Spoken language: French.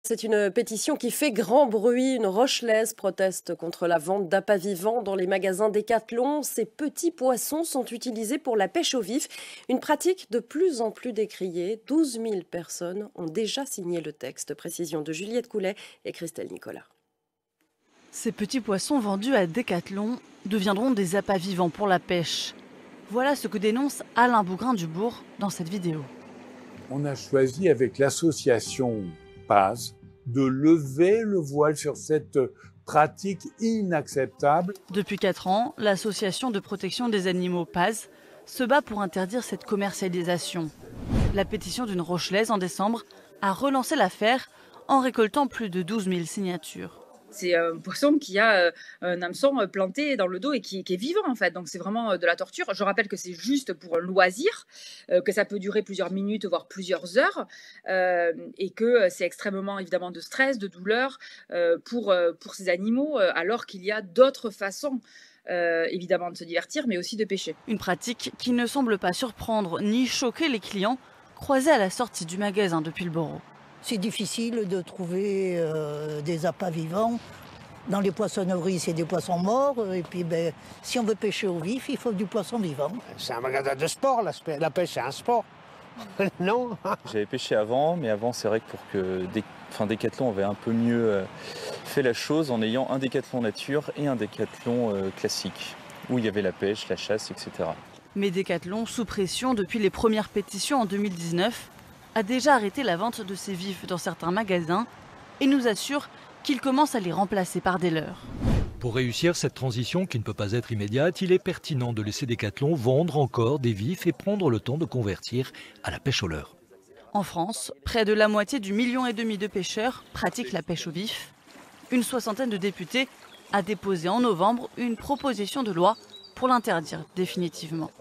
C'est une pétition qui fait grand bruit. Une Rochelaise proteste contre la vente d'appâts vivants dans les magasins Décathlon. Ces petits poissons sont utilisés pour la pêche au vif, une pratique de plus en plus décriée. 12 000 personnes ont déjà signé le texte. Précision de Juliette Coulet et Christelle Nicolas. Ces petits poissons vendus à Décathlon deviendront des appâts vivants pour la pêche. Voilà ce que dénonce Alain Bougrain-Dubourg dans cette vidéo. On a choisi avec l'association PAZ de lever le voile sur cette pratique inacceptable. Depuis 4 ans, l'association de protection des animaux PAZ se bat pour interdire cette commercialisation. La pétition d'une Rochelaise en décembre a relancé l'affaire en récoltant plus de 12 000 signatures. C'est un poisson qui a un hameçon planté dans le dos et qui est vivant en fait. Donc c'est vraiment de la torture. Je rappelle que c'est juste pour un loisir, que ça peut durer plusieurs minutes, voire plusieurs heures, et que c'est extrêmement évidemment de stress, de douleur pour ces animaux, alors qu'il y a d'autres façons évidemment de se divertir, mais aussi de pêcher. Une pratique qui ne semble pas surprendre ni choquer les clients croisés à la sortie du magasin depuis le Borough. C'est difficile de trouver des appâts vivants. Dans les poissonneries, c'est des poissons morts. Et puis, si on veut pêcher au vif, il faut du poisson vivant. C'est un magasin de sport, la pêche, c'est un sport. Non. J'avais pêché avant, mais avant, c'est vrai que pour que Décathlon avait un peu mieux fait la chose en ayant un Décathlon nature et un Décathlon classique, où il y avait la pêche, la chasse, etc. Mais Décathlon, sous pression depuis les premières pétitions en 2019, a déjà arrêté la vente de ces vifs dans certains magasins et nous assure qu'il commence à les remplacer par des leurres. Pour réussir cette transition qui ne peut pas être immédiate, il est pertinent de laisser Décathlon vendre encore des vifs et prendre le temps de convertir à la pêche au leurre. En France, près de la moitié du 1,5 million de pêcheurs pratiquent la pêche au vif. Une soixantaine de députés a déposé en novembre une proposition de loi pour l'interdire définitivement.